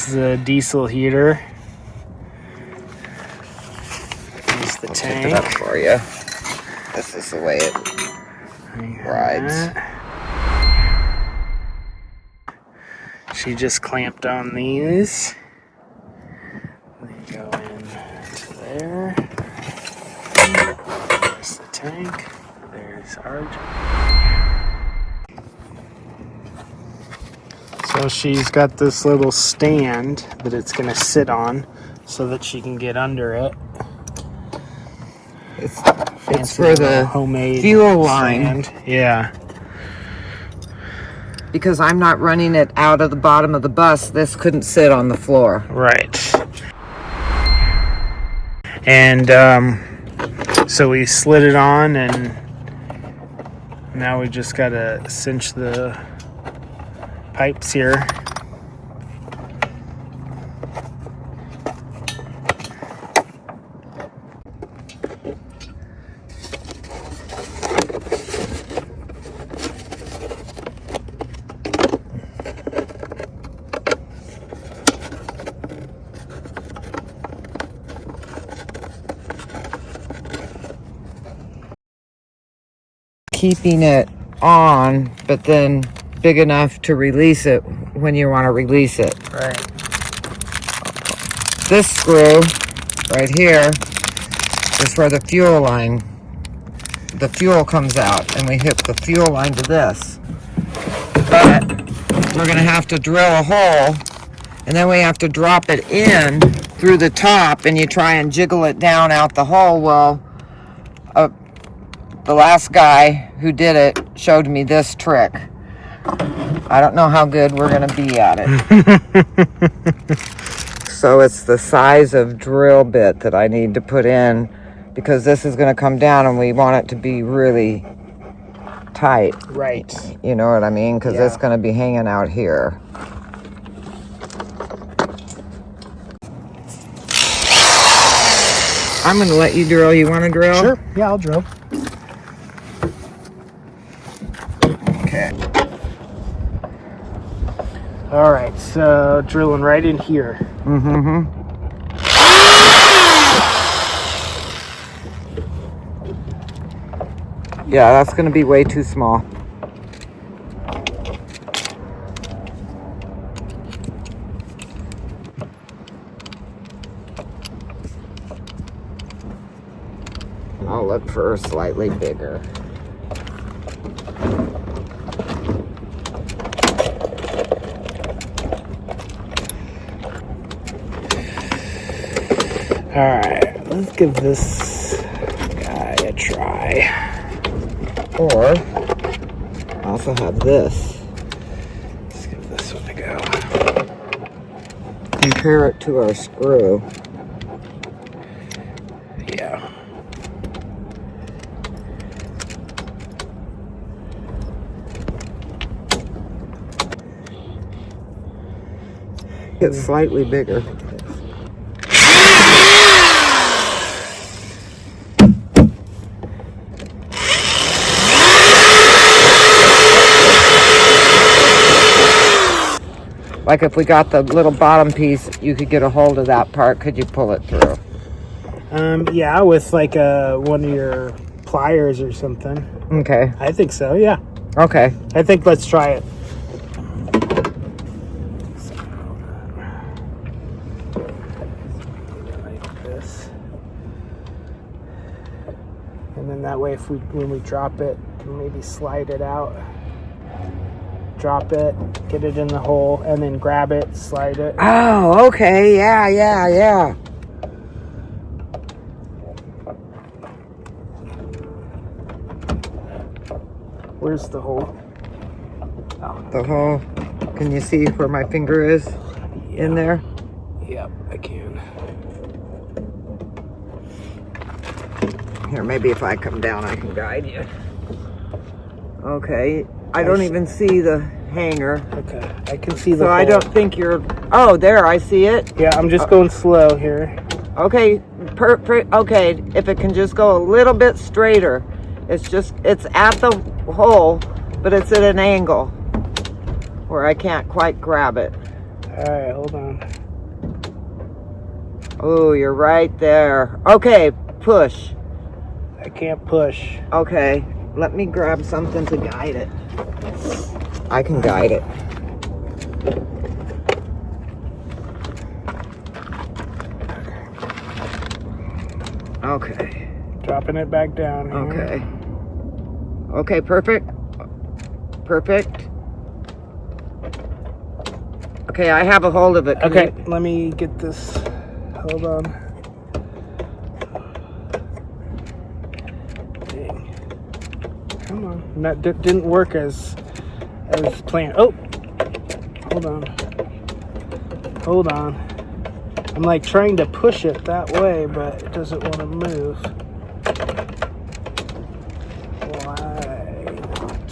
There's the diesel heater. There's the tank. It up for you. This is the way it rides. She just clamped on these. They go into there. There's the tank. There's Arj. So she's got this little stand that it's going to sit on so that she can get under it. It's for the homemade fuel line. Stand. Yeah. Because I'm not running it out of the bottom of the bus, this couldn't sit on the floor. Right. And so we slid it on, and now we just got to cinch the pipes here. Keeping it on, but then big enough to release it when you want to release it. Right. This screw right here is where the fuel comes out, and we hook the fuel line to this. But we're going to have to drill a hole, and then we have to drop it in through the top, and you try and jiggle it down out the hole. Well, the last guy who did it showed me this trick. I don't know how good we're going to be at it. So it's the size of drill bit that I need to put in, because this is going to come down and we want it to be really tight. Right. You know what I mean? Because it's going to be hanging out here. I'm going to let you drill. You want to drill? Sure. Yeah, I'll drill. Okay. All right, so drilling right in here. Mm-hmm. Yeah, that's going to be way too small. I'll look for slightly bigger. All right, let's give this guy a try. Or I also have this. Let's give this one a go. Compare it to our screw. Yeah. It's slightly bigger. Like if we got the little bottom piece, you could get a hold of that part. Could you pull it through? Yeah, with like one of your pliers or something. Okay. I think so, yeah. Okay. I think let's try it. Like this. And then that way, when we drop it, can maybe slide it out. Drop it, get it in the hole, and then grab it, slide it. Oh, okay. Yeah. Where's the hole? Oh. The hole. Can you see where my finger is in there? Yep, I can. Here, maybe if I come down, I can guide you. Okay. I don't even see the hanger. Okay, I can see the So hole. I don't think you're... Oh, there, I see it. Yeah, I'm just going slow here. Okay, okay, if it can just go a little bit straighter. It's at the hole, but it's at an angle where I can't quite grab it. Alright, hold on. Oh, you're right there. Okay, push. I can't push. Okay, let me grab something to guide it. I can guide it. Okay. Dropping it back down here. Okay. Okay, perfect. Perfect. Okay, I have a hold of it. Can Okay, you- let me get this. Hold on. Dang. Come on. That didn't work as planned. Oh! Hold on. Hold on. I'm like trying to push it that way, but it doesn't want to move. Why not?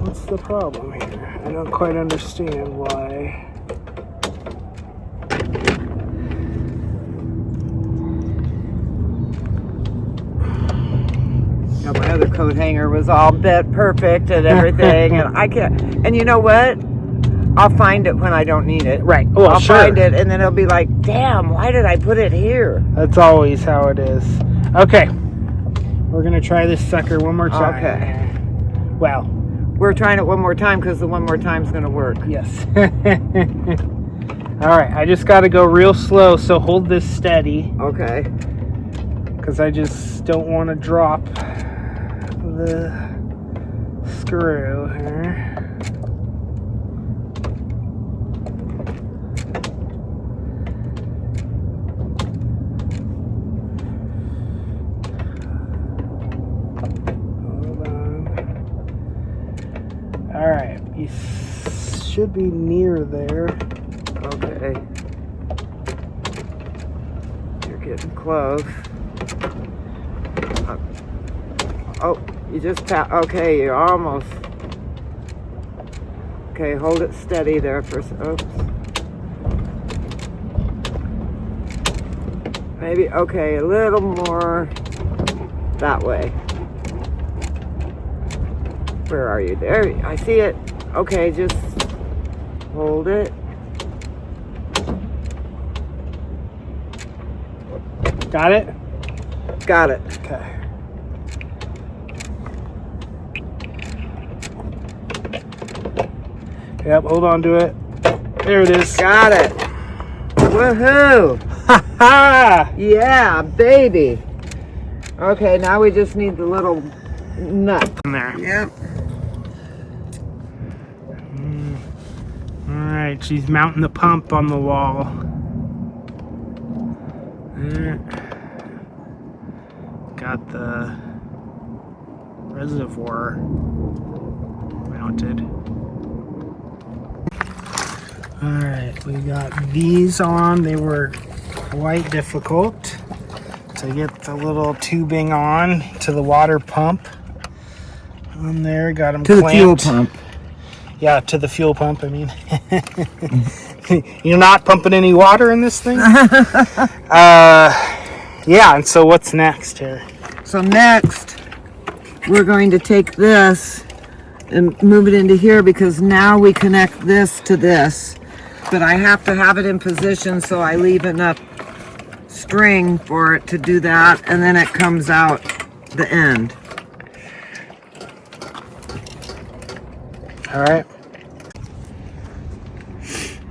What's the problem here? I don't quite understand why. Yeah, my other coat hanger was all bent perfect and everything, and I can't. And you know what? I'll find it when I don't need it. Right. Well, I'll sure. find it, and then it'll be like, damn, why did I put it here? That's always how it is. Okay. We're going to try this sucker one more time. Okay. Well, We're trying it one more time because the one more time's going to work. yes. All right. I just got to go real slow, so hold this steady Okay. because I just don't want to drop the screw here. All right, you should be near there. Okay. You're getting close. Oh, you just tap. Okay, you're almost. Okay, hold it steady there for. Oops. Maybe, okay, a little more that way. Where are you? There, I see it. Okay, just hold it. Got it? Got it. Okay. Yep, hold on to it. There it is. Got it. Woohoo! Ha ha! Yeah, baby. Okay, now we just need the little nut. In there. Yep. All right, she's mounting the pump on the wall. There. Got the reservoir mounted. All right, we got these on. They were quite difficult to get the little tubing on to the water pump. On there, got them To the fuel clamped. pump. Yeah, to the fuel pump, I mean. You're not pumping any water in this thing? Yeah, and so what's next here? So next, we're going to take this and move it into here because now we connect this to this. But I have to have it in position so I leave enough string for it to do that, and then it comes out the end. All right.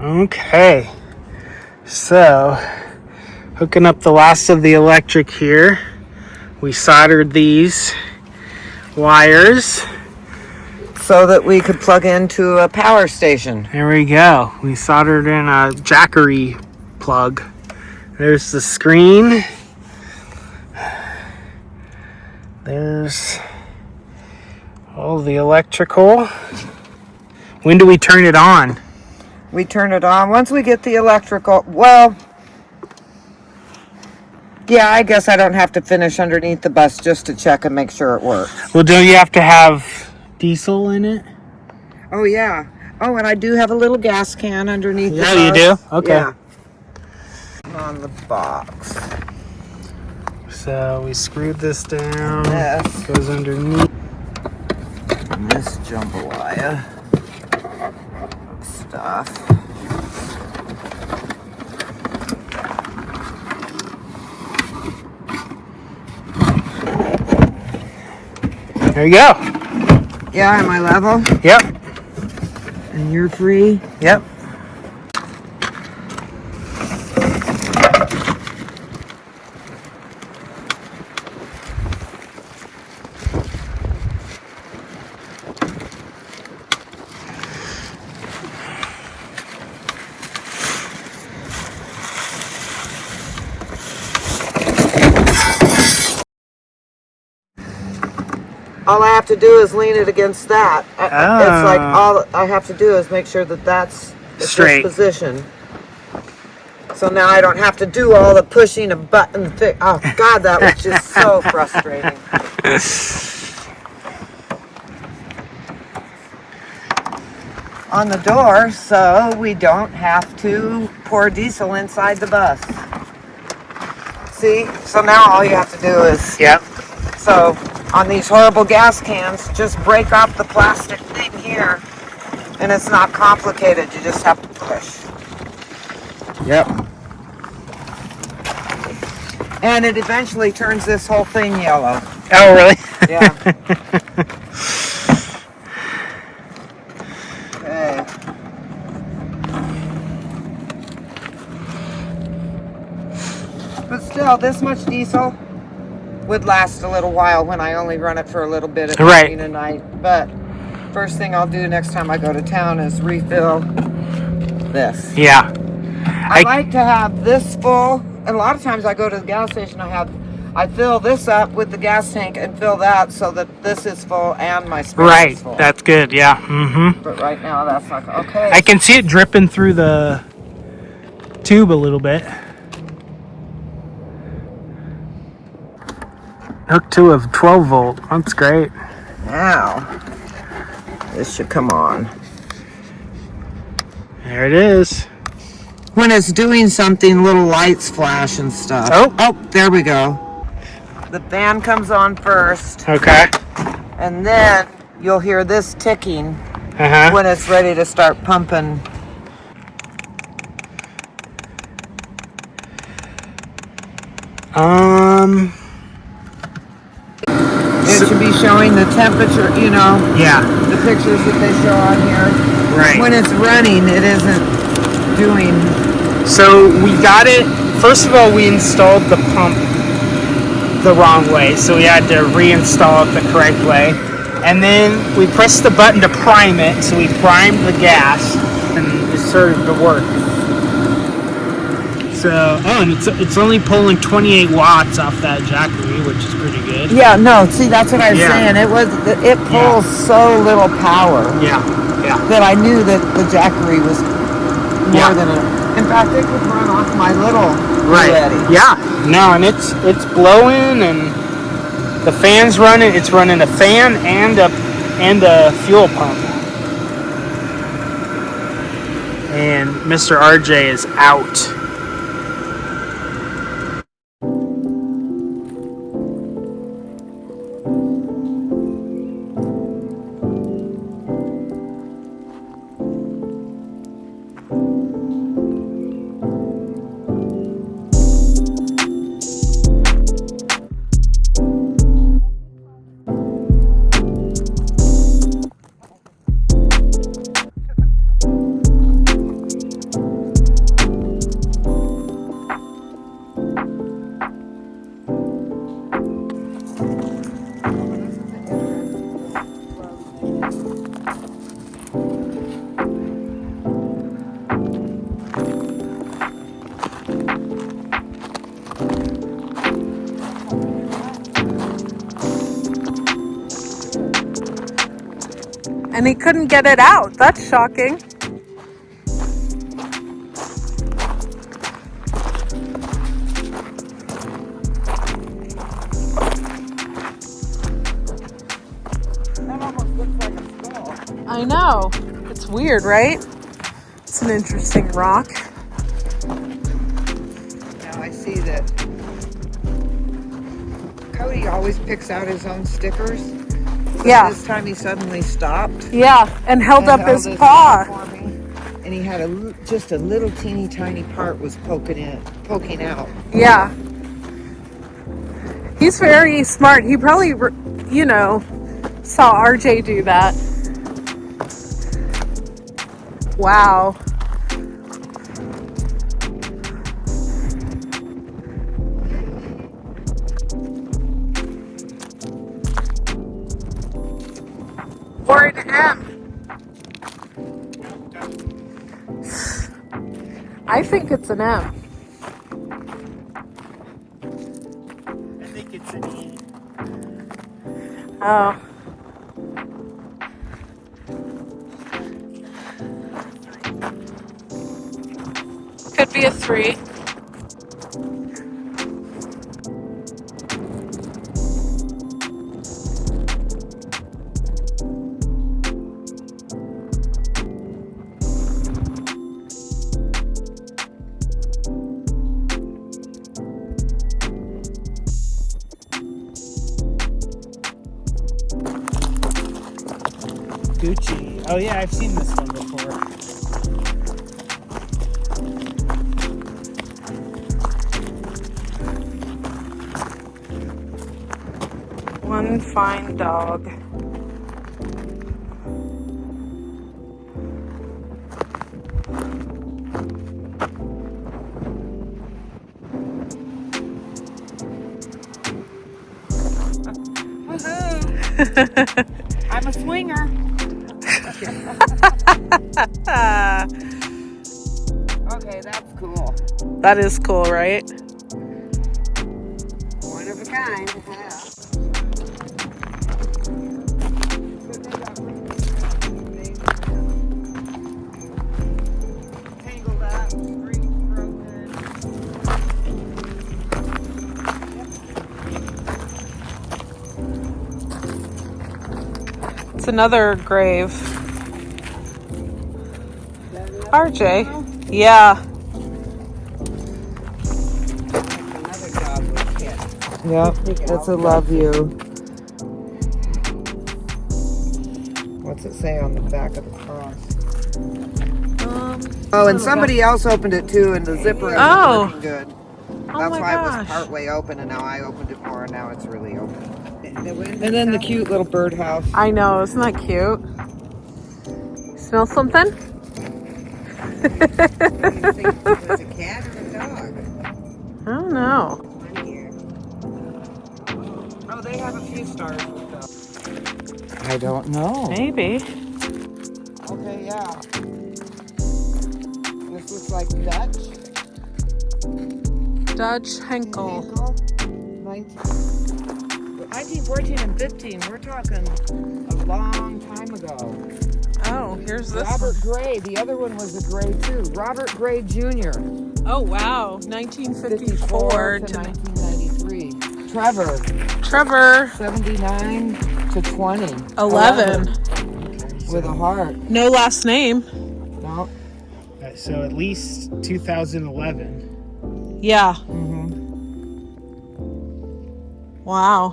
Okay. So, hooking up the last of the electric here. We soldered these wires. So that we could plug into a power station. There we go. We soldered in a Jackery plug. There's the screen. There's all the electrical. When do we turn it on? We turn it on once we get the electrical. Well, yeah, I guess I don't have to finish underneath the bus just to check and make sure it works. Well, don't you have to have diesel in it? Oh, yeah. Oh, and I do have a little gas can underneath the bus. Yeah, you do? Okay. Yeah. On the box. So we screwed this down. This. Goes underneath. And this jambalaya. Let's stuff. There you go. Yeah, am I level? Yep. And you're free? Yep. All I have to do is lean it against that. It's like all I have to do is make sure that that's straight position. So now I don't have to do all the pushing a button. Oh God, that was just so frustrating. On the door, so we don't have to pour diesel inside the bus. See? So now all you have to do is... Yep. So on these horrible gas cans, just break off the plastic thing here, and it's not complicated. You just have to push. Yep. And it eventually turns this whole thing yellow. Oh, really? Yeah. Okay. But still, this much diesel would last a little while when I only run it for a little bit at morning and night. But first thing I'll do next time I go to town is refill this. Yeah. I like to have this full. And a lot of times I go to the gas station, I fill this up with the gas tank and fill that so that this is full and my space is full. Right. That's good. Yeah. Mm-hmm. But right now that's not okay. I can see it dripping through the tube a little bit. Hooked to a 12 volt. That's great. Now, this should come on. There it is. When it's doing something, little lights flash and stuff. Oh, there we go. The fan comes on first. Okay. And then you'll hear this ticking when it's ready to start pumping. It should be showing the temperature, you know. Yeah. The pictures that they show on here. Right. When it's running, it isn't doing. So we got it. First of all, we installed the pump the wrong way, so we had to reinstall it the correct way. And then we pressed the button to prime it, so we primed the gas, and it started to work. So, and it's only pulling 28 watts off that Jackery, which is pretty good. Yeah, no, see, that's what I was saying. It pulls so little power. Yeah. That I knew that the Jackery was more than enough. In fact, it could run off my little Ready. Yeah. No, and it's blowing, and the fan's running. It's running a fan and a fuel pump. And Mr. RJ is out. And he couldn't get it out. That's shocking. That almost looks like a skull. I know. It's weird, right? It's an interesting rock. Now I see that Cody always picks out his own stickers. But Yeah. this time he suddenly stopped. Yeah, and held up his paw. For me. And he had just a little teeny tiny part was poking out. Yeah. He's very smart. He probably, you know, saw RJ do that. Wow. Or an M. I think it's an M. I think it's an E. Oh. Could be a 3. Gucci. Oh yeah, I've seen this one before. One fine dog. I'm a swinger. Okay, that's cool. That is cool, right? One of a kind. Tangled up, strings broken. It's another grave. RJ. Yeah. Another dog was hit. Yep, it's a love you. What's it say on the back of the cross? Oh, and somebody else opened it too, and the zipper isn't working good. That's my why it gosh. was partway open, and now I opened it more, and now it's really open. And then the cute little birdhouse. I know, isn't that cute? Smell something? What do you think? Was it a cat or a dog? I don't know. One here. Oh, they have a few stars with them. I don't know. Maybe. Okay, yeah. This looks like Dutch. Dutch Henkel. 1914 and 15. We're talking a long time ago. Oh, here's this Robert one. Gray. The other one was a Gray too. Robert Gray Jr. Oh, wow. 1954 to to 1993. Trevor. 79 to 20. 11. With a heart. No last name. No. So at least 2011. Yeah. Mm-hmm. Wow.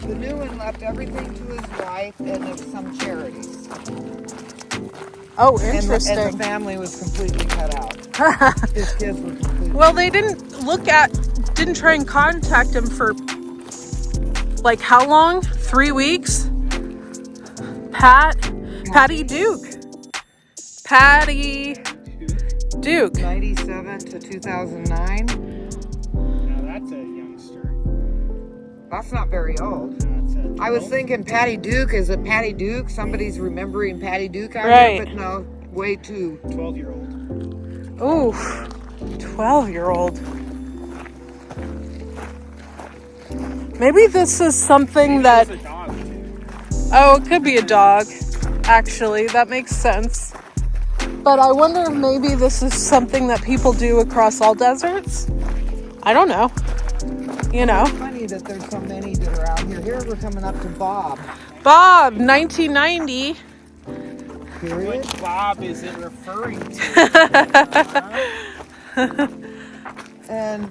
The new one left everything to his wife and some charities. Oh, And interesting. the family was completely cut out. His kids were completely Well, they didn't try and contact him for like how long? 3 weeks? Patty Duke. Patty Duke. 97 to 2009. Now that's a youngster. That's not very old. That's a I was 12. thinking Patty Duke. Is it Patty Duke? Somebody's remembering Patty Duke out Right. here, but no, way too. 12-year-old. Ooh, 12-year-old. Maybe this is something that... It's a dog too. Oh, it could be a dog. Actually, that makes sense. But I wonder if maybe this is something that people do across all deserts. I don't know. You know. It's funny that there's so many that are out here. Here we're coming up to Bob. Bob, 1990. Period. What Bob is it referring to? And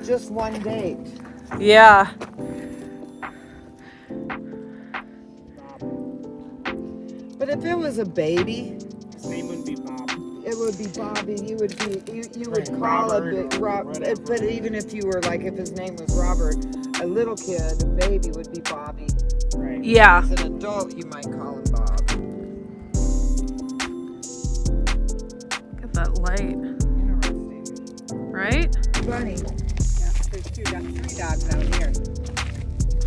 just one date. Yeah. But if it was a baby, would be Bobby. You would Right, call Robert a big or Rob. whatever. But even if you were like, if his name was Robert, a little kid, a baby would be Bobby. Right. Yeah. As an adult, you might call him Bob. Look at that light. Interesting. Right? Funny. Yeah, there's 3 dogs out here.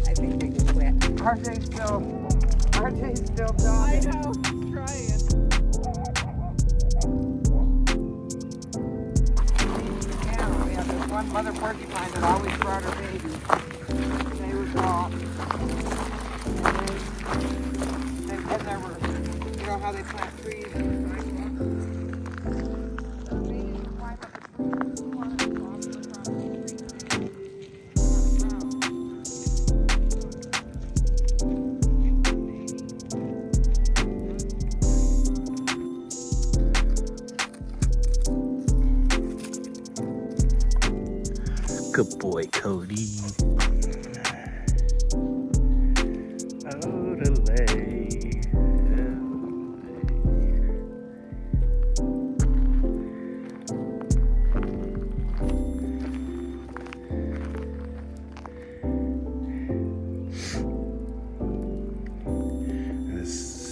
I think they just quit. RJ's still dogging. I know. Trying. Yeah, we have this one mother porcupine that always brought her babies. They were gone. And there were, you know how they plant trees and sidewalks? So they used to climb up the trees and climb across the front of the tree. Good boy, Cody.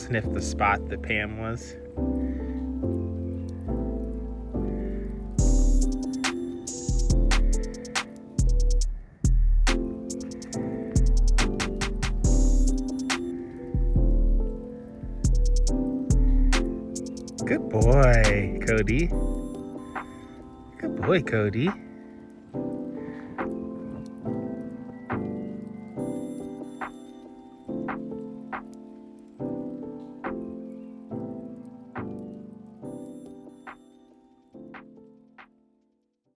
Sniff the spot that Pam was. Good boy, Cody. Good boy, Cody.